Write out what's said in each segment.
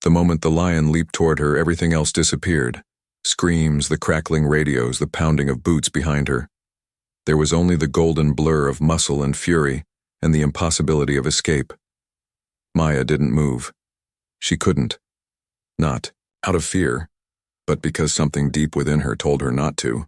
The moment the lion leaped toward her, everything else disappeared. Screams, the crackling radios, the pounding of boots behind her. There was only the golden blur of muscle and fury, and the impossibility of escape. Maya didn't move. She couldn't. Not out of fear, but because something deep within her told her not to.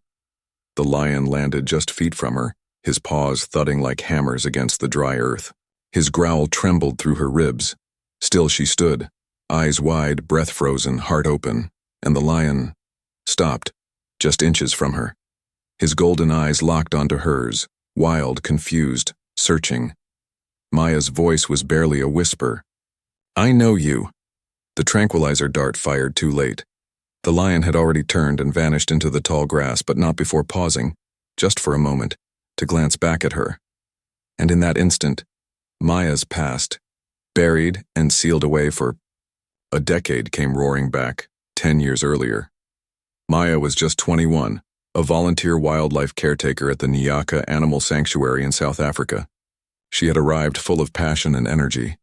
The lion landed just feet from her, his paws thudding like hammers against the dry earth. His growl trembled through her ribs. Still she stood, eyes wide, breath frozen, heart open, and the lion stopped, just inches from her. His golden eyes locked onto hers, wild, confused, searching. Maya's voice was barely a whisper. "I know you." The tranquilizer dart fired too late. The lion had already turned and vanished into the tall grass, but not before pausing, just for a moment, to glance back at her. And in that instant, Maya's past, buried and sealed away for a decade, came roaring back, 10 years earlier. Maya was just 21, a volunteer wildlife caretaker at the Nyaka Animal Sanctuary in South Africa. She had arrived full of passion and energy,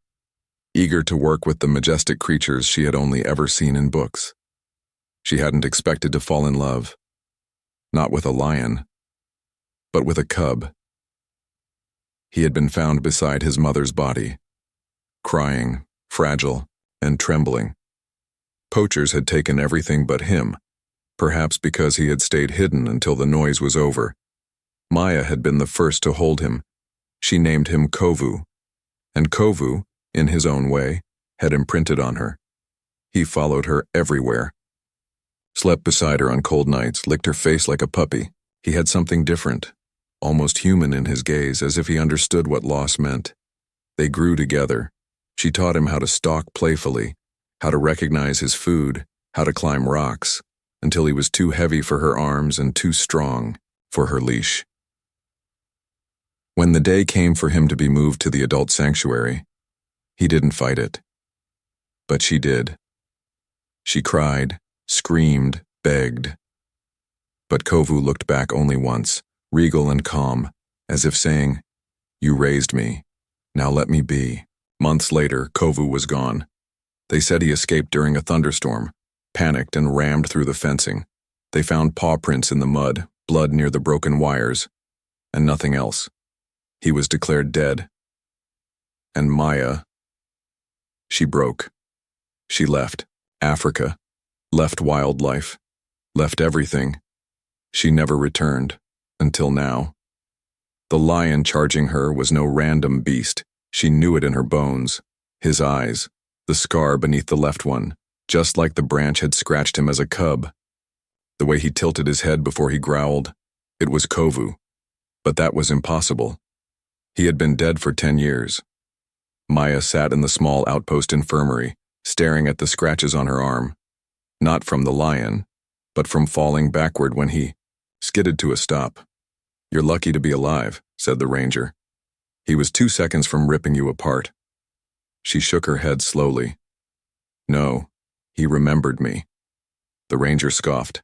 eager to work with the majestic creatures she had only ever seen in books. She hadn't expected to fall in love, not with a lion, but with a cub. He had been found beside his mother's body, crying, fragile, and trembling. Poachers had taken everything but him, perhaps because he had stayed hidden until the noise was over. Maya had been the first to hold him. She named him Kovu, and Kovu, in his own way, had imprinted on her. He followed her everywhere. Slept beside her on cold nights, licked her face like a puppy. He had something different, almost human in his gaze, as if he understood what loss meant. They grew together. She taught him how to stalk playfully, how to recognize his food, how to climb rocks, until he was too heavy for her arms and too strong for her leash. When the day came for him to be moved to the adult sanctuary, he didn't fight it. But she did. She cried, screamed, begged. But Kovu looked back only once, regal and calm, as if saying, "You raised me. Now let me be." Months later, Kovu was gone. They said he escaped during a thunderstorm, panicked and rammed through the fencing. They found paw prints in the mud, blood near the broken wires, and nothing else. He was declared dead. And Maya, she broke. She left Africa, left wildlife, left everything. She never returned, until now. The lion charging her was no random beast. She knew it in her bones. His eyes, the scar beneath the left one, just like the branch had scratched him as a cub. The way he tilted his head before he growled, it was Kovu. But that was impossible. He had been dead for 10 years. Maya sat in the small outpost infirmary, staring at the scratches on her arm. Not from the lion, but from falling backward when he skidded to a stop. "You're lucky to be alive," said the ranger. "He was 2 seconds from ripping you apart." She shook her head slowly. "No, he remembered me." The ranger scoffed.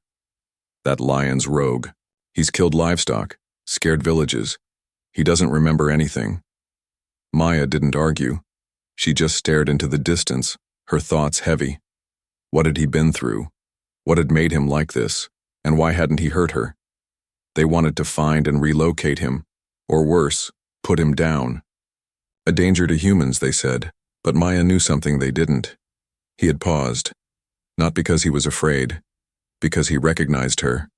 "That lion's rogue. He's killed livestock, scared villages. He doesn't remember anything." Maya didn't argue. She just stared into the distance, her thoughts heavy. What had he been through? What had made him like this? And why hadn't he hurt her? They wanted to find and relocate him, or worse, put him down. A danger to humans, they said, but Maya knew something they didn't. He had paused, not because he was afraid, because he recognized her,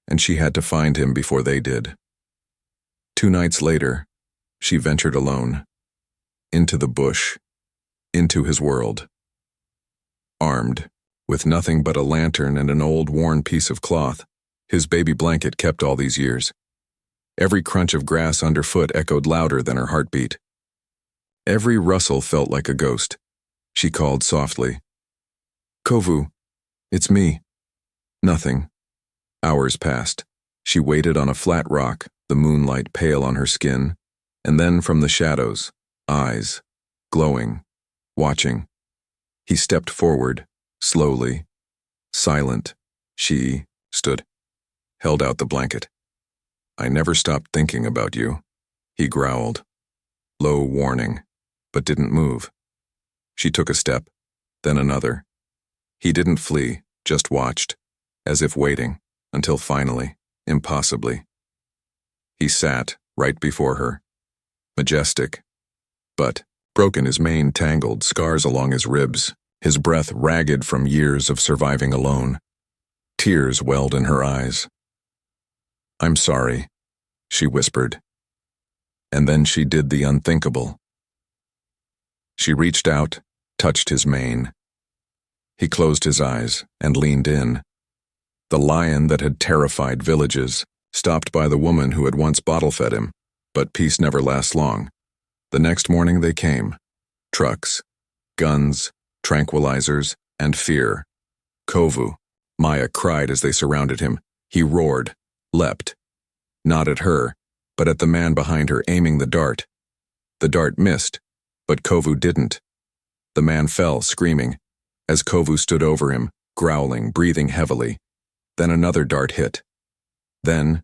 and she had to find him before they did. 2 nights later, she ventured alone, into the bush, into his world. Armed, with nothing but a lantern and an old worn piece of cloth, his baby blanket kept all these years. Every crunch of grass underfoot echoed louder than her heartbeat. Every rustle felt like a ghost. She called softly, "Kovu, it's me." Nothing. Hours passed. She waited on a flat rock, the moonlight pale on her skin, and then from the shadows, eyes, glowing, watching. He stepped forward, slowly, silent. She stood, held out the blanket. "I never stopped thinking about you," he growled. Low warning, but didn't move. She took a step, then another. He didn't flee, just watched, as if waiting, until finally, impossibly. He sat right before her, majestic, but broken, his mane tangled, scars along his ribs, his breath ragged from years of surviving alone. Tears welled in her eyes. "I'm sorry," she whispered. And then she did the unthinkable. She reached out, touched his mane. He closed his eyes and leaned in. The lion that had terrified villages stopped by the woman who had once bottle-fed him, but peace never lasts long. The next morning they came. Trucks, guns, tranquilizers, and fear. Kovu, Maya cried as they surrounded him. He roared, leapt. Not at her, but at the man behind her aiming the dart. The dart missed, but Kovu didn't. The man fell, screaming, as Kovu stood over him, growling, breathing heavily. Then another dart hit. Then,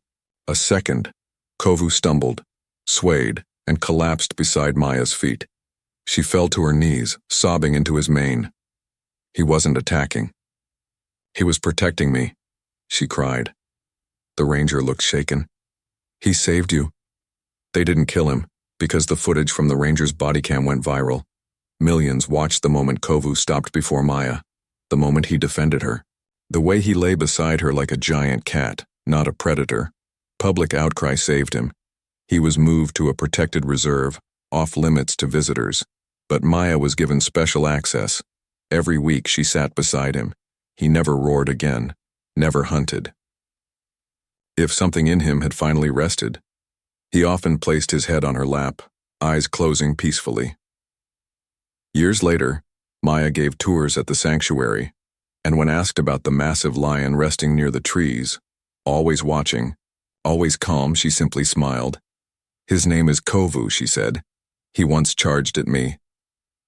a second. Kovu stumbled, swayed, and collapsed beside Maya's feet. She fell to her knees, sobbing into his mane. He wasn't attacking. "He was protecting me," she cried. The ranger looked shaken. "He saved you." They didn't kill him, because the footage from the ranger's body cam went viral. Millions watched the moment Kovu stopped before Maya, the moment he defended her. The way he lay beside her like a giant cat, not a predator. Public outcry saved him. He was moved to a protected reserve, off limits to visitors. But Maya was given special access. Every week she sat beside him. He never roared again, never hunted. If something in him had finally rested, he often placed his head on her lap, eyes closing peacefully. Years later, Maya gave tours at the sanctuary, and when asked about the massive lion resting near the trees, always watching, always calm, she simply smiled. "His name is Kovu," she said. "He once charged at me.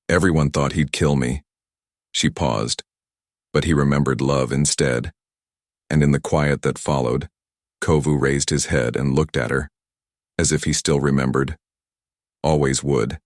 Everyone thought he'd kill me." She paused, but he remembered love instead. And in the quiet that followed, Kovu raised his head and looked at her, as if he still remembered. Always would.